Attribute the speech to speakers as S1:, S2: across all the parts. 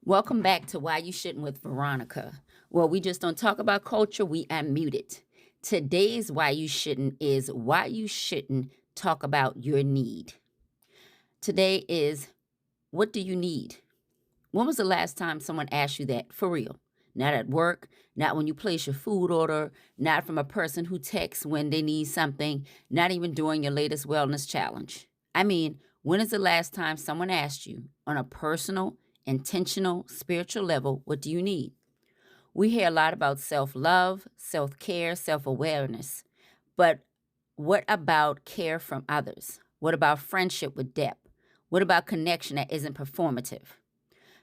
S1: Welcome back to Why You Shouldn't with Veronica. Well, we just don't talk about culture, we unmute it. Today's Why You Shouldn't is why you shouldn't talk about your need. Today is what do you need? When was the last time someone asked you that for real? Not at work, not when you place your food order, not from a person who texts when they need something, not even during your latest wellness challenge. I mean, when is the last time someone asked you on a personal, intentional, spiritual level, what do you need? We hear a lot about self love, self care, self awareness. But what about care from others? What about friendship with depth? What about connection that isn't performative?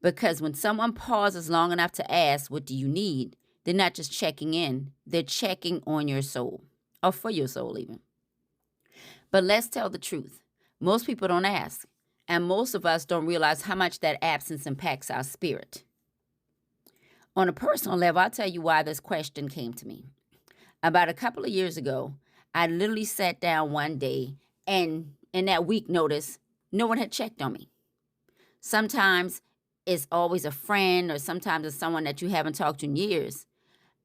S1: Because when someone pauses long enough to ask, what do you need? They're not just checking in, they're checking on your soul, or for your soul, even. But let's tell the truth. Most people don't ask, and most of us don't realize how much that absence impacts our spirit. On a personal level, I'll tell you why this question came to me. About a couple of years ago, I literally sat down one day, and in that week notice, no one had checked on me. Sometimes it's always a friend, or sometimes it's someone that you haven't talked to in years.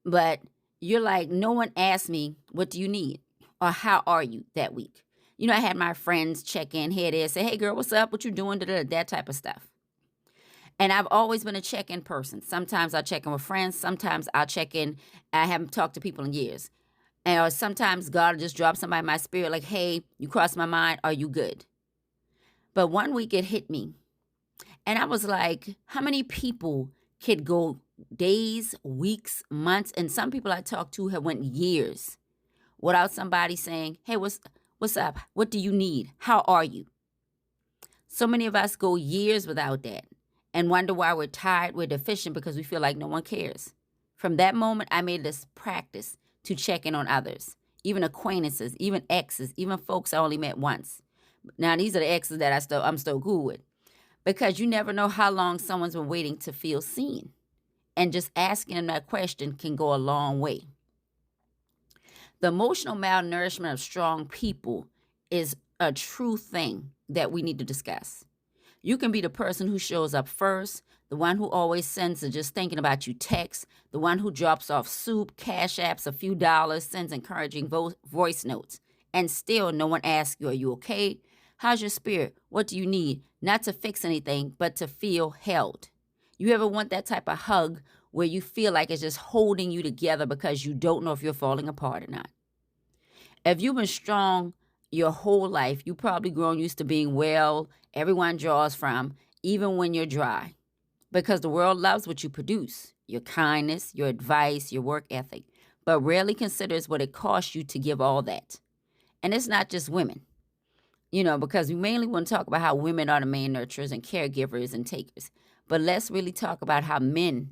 S1: But you're like, no one asked me, what do you need? Or how are you that week? I had my friends check in here, there, say, hey girl, what's up? What you doing? That type of stuff. And I've always been a check-in person. Sometimes I'll check in with friends. Sometimes I'll check in. I haven't talked to people in years. Or sometimes God will just drop somebody in my spirit like, hey, you crossed my mind. Are you good? But one week it hit me. And I was like, how many people could go days, weeks, months, and some people I talked to have went years without somebody saying, hey, what's up? What do you need? How are you? So many of us go years without that and wonder why we're tired, we're deficient because we feel like no one cares. From that moment, I made this practice to check in on others, even acquaintances, even exes, even folks I only met once. Now, these are the exes that I'm still cool with, because you never know how long someone's been waiting to feel seen. And just asking them that question can go a long way. The emotional malnourishment of strong people is a true thing that we need to discuss. You can be the person who shows up first, the one who always sends a just thinking about you text, the one who drops off soup, cash apps, a few dollars, sends encouraging voice notes, and still no one asks you, are you okay? How's your spirit? What do you need? Not to fix anything, but to feel held. You ever want that type of hug where you feel like it's just holding you together because you don't know if you're falling apart or not? If you've been strong your whole life, you probably grown used to being well, everyone draws from, even when you're dry. Because the world loves what you produce, your kindness, your advice, your work ethic, but rarely considers what it costs you to give all that. And it's not just women, because we mainly want to talk about how women are the main nurturers and caregivers and takers. But let's really talk about how men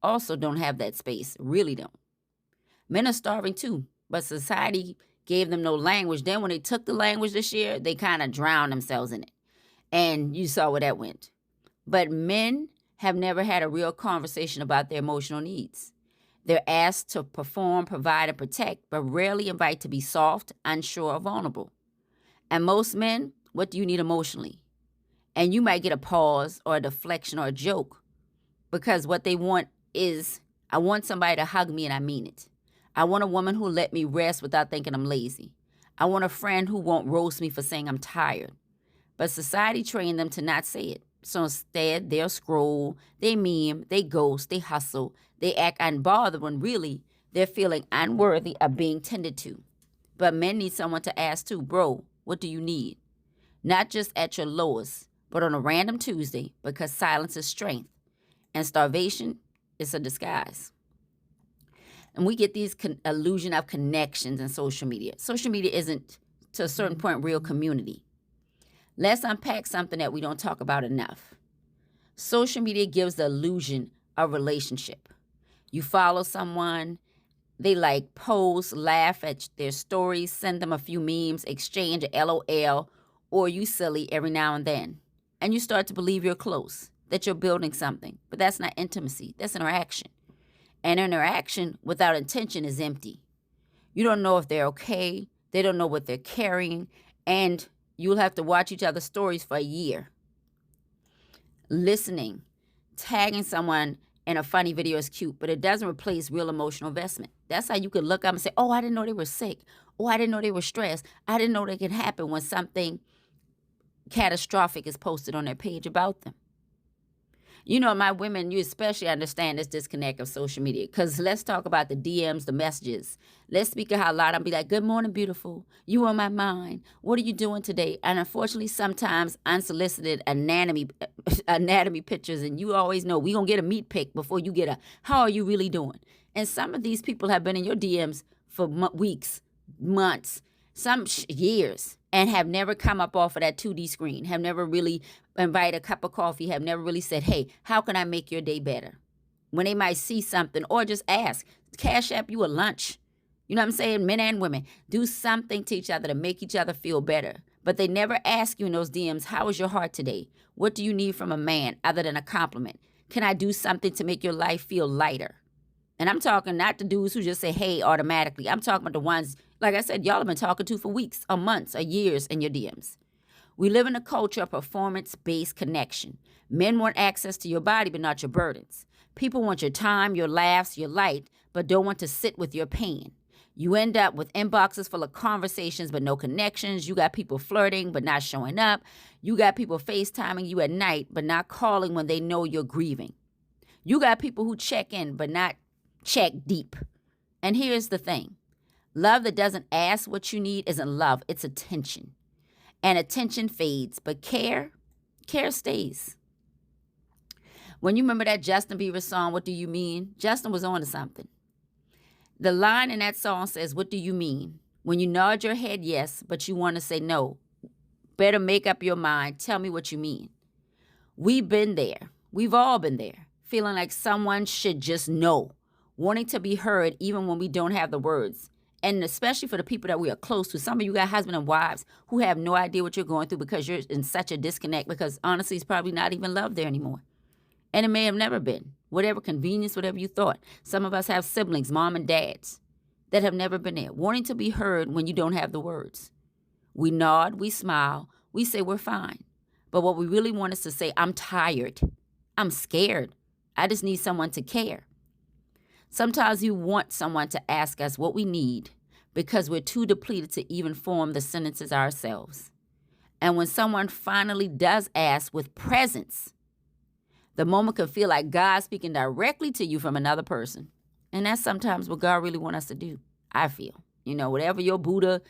S1: also don't have that space, really don't. Men are starving too, but society gave them no language. Then when they took the language this year, they kind of drowned themselves in it. And you saw where that went. But men have never had a real conversation about their emotional needs. They're asked to perform, provide, and protect, but rarely invite to be soft, unsure, or vulnerable. And most men, what do you need emotionally? And you might get a pause or a deflection or a joke, because what they want is, I want somebody to hug me and I mean it. I want a woman who'll let me rest without thinking I'm lazy. I want a friend who won't roast me for saying I'm tired. But society trained them to not say it. So instead, they'll scroll, they meme, they ghost, they hustle, they act unbothered when really they're feeling unworthy of being tended to. But men need someone to ask too, bro, what do you need? Not just at your lowest, but on a random Tuesday, because silence is strength and starvation is a disguise. And we get these illusion of connections in social media. Social media isn't, to a certain point, real community. Let's unpack something that we don't talk about enough. Social media gives the illusion of relationship. You follow someone, they like post, laugh at their stories, send them a few memes, exchange a LOL, or you silly every now and then. And you start to believe you're close, that you're building something. But that's not intimacy, that's interaction. And interaction without intention is empty. You don't know if they're okay. They don't know what they're carrying. And you'll have to watch each other's stories for a year. Listening tagging someone in a funny video is cute, but it doesn't replace real emotional investment. That's how you could look up and say, oh, I didn't know they were sick. Oh, I didn't know they were stressed. I didn't know that could happen when something catastrophic is posted on their page about them. You know, my women, you especially understand this disconnect of social media, because let's talk about the DMs, the messages. Let's speak of how loud I'll be like, good morning, beautiful. You on my mind. What are you doing today? And unfortunately, sometimes unsolicited anatomy pictures, and you always know we going to get a meat pic before you get a, how are you really doing? And some of these people have been in your DMs for weeks, months, some years, and have never come up off of that 2D screen, have never really invited a cup of coffee, have never really said, hey, how can I make your day better? When they might see something or just ask, cash app you a lunch. You know what I'm saying? Men and women, do something to each other to make each other feel better. But they never ask you in those DMs, how is your heart today? What do you need from a man other than a compliment? Can I do something to make your life feel lighter? And I'm talking not the dudes who just say, hey, automatically. I'm talking about the ones, like I said, y'all have been talking to for weeks or months or years in your DMs. We live in a culture of performance-based connection. Men want access to your body, but not your burdens. People want your time, your laughs, your light, but don't want to sit with your pain. You end up with inboxes full of conversations, but no connections. You got people flirting, but not showing up. You got people FaceTiming you at night, but not calling when they know you're grieving. You got people who check in, but not check deep. And here's the thing. Love that doesn't ask what you need isn't love, it's attention. And attention fades, but care stays. When you remember that Justin Bieber song, What Do You Mean? Justin was on to something. The line in that song says, what do you mean? When you nod your head yes, but you want to say no, better make up your mind. Tell me what you mean. We've been there. We've all been there. Feeling like someone should just know. Wanting to be heard even when we don't have the words. And especially for the people that we are close to. Some of you got husband and wives who have no idea what you're going through because you're in such a disconnect, because honestly, it's probably not even love there anymore. And it may have never been. Whatever convenience, whatever you thought. Some of us have siblings, mom and dads, that have never been there. Wanting to be heard when you don't have the words. We nod, we smile, we say we're fine. But what we really want is to say, I'm tired. I'm scared. I just need someone to care. Sometimes we want someone to ask us what we need because we're too depleted to even form the sentences ourselves. And when someone finally does ask with presence, the moment can feel like God speaking directly to you from another person. And that's sometimes what God really wants us to do, I feel. You know, whatever your Buddha,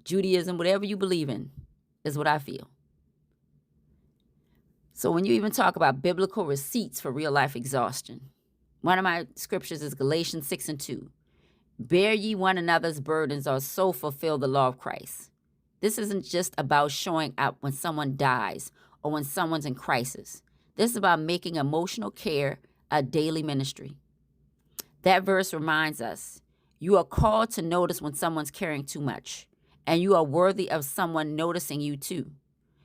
S1: Judaism, whatever you believe in, is what I feel. So when you even talk about biblical receipts for real life exhaustion, one of my scriptures is Galatians 6:2. Bear ye one another's burdens, or so fulfill the law of Christ. This isn't just about showing up when someone dies or when someone's in crisis. This is about making emotional care a daily ministry. That verse reminds us, you are called to notice when someone's carrying too much, and you are worthy of someone noticing you too.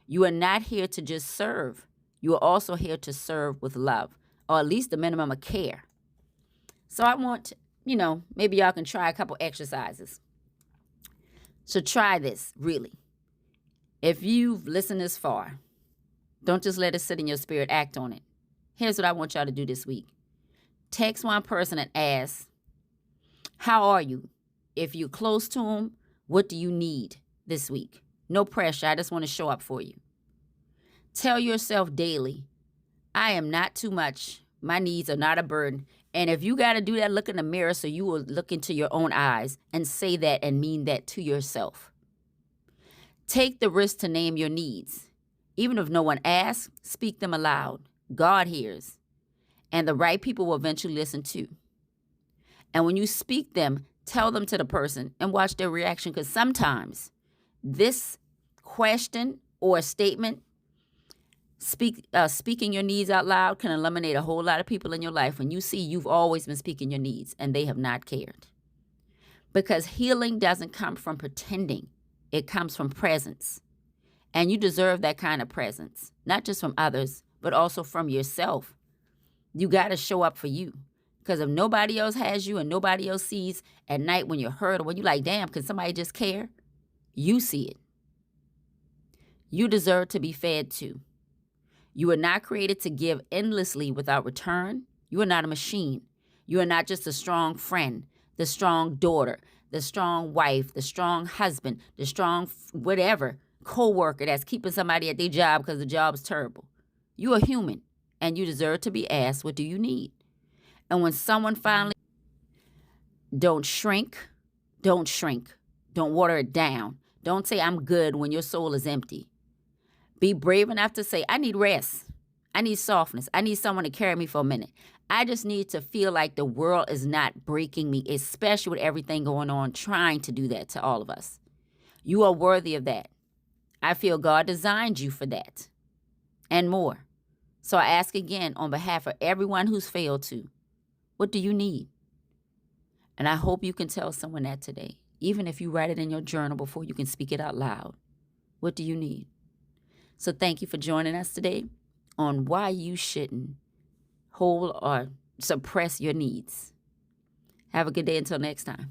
S1: You are not here to just serve. You are also here to serve with love, or at least the minimum of care. So I want, maybe y'all can try a couple exercises. So try this, really. If you've listened this far, don't just let it sit in your spirit, act on it. Here's what I want y'all to do this week. Text one person and ask, how are you? If you're close to them, what do you need this week? No pressure, I just want to show up for you. Tell yourself daily, I am not too much. My needs are not a burden. And if you got to do that, look in the mirror so you will look into your own eyes and say that and mean that to yourself. Take the risk to name your needs. Even if no one asks, speak them aloud. God hears. And the right people will eventually listen too. And when you speak them, tell them to the person and watch their reaction, because sometimes this question or statement, speaking your needs out loud, can eliminate a whole lot of people in your life when you see you've always been speaking your needs and they have not cared. Because healing doesn't come from pretending. It comes from presence. And you deserve that kind of presence, not just from others, but also from yourself. You got to show up for you. Because if nobody else has you and nobody else sees at night when you're hurt or when you're like, damn, can somebody just care? You see it. You deserve to be fed too. You are not created to give endlessly without return. You are not a machine. You are not just a strong friend, the strong daughter, the strong wife, the strong husband, the strong whatever co-worker that's keeping somebody at their job because the job is terrible. You are human, and you deserve to be asked, what do you need? And when someone finally, don't shrink. Don't water it down. Don't say I'm good when your soul is empty. Be brave enough to say, I need rest. I need softness. I need someone to carry me for a minute. I just need to feel like the world is not breaking me, especially with everything going on, trying to do that to all of us. You are worthy of that. I feel God designed you for that and more. So I ask again on behalf of everyone who's failed to, what do you need? And I hope you can tell someone that today, even if you write it in your journal before you can speak it out loud. What do you need? So thank you for joining us today on why you shouldn't hold or suppress your needs. Have a good day until next time.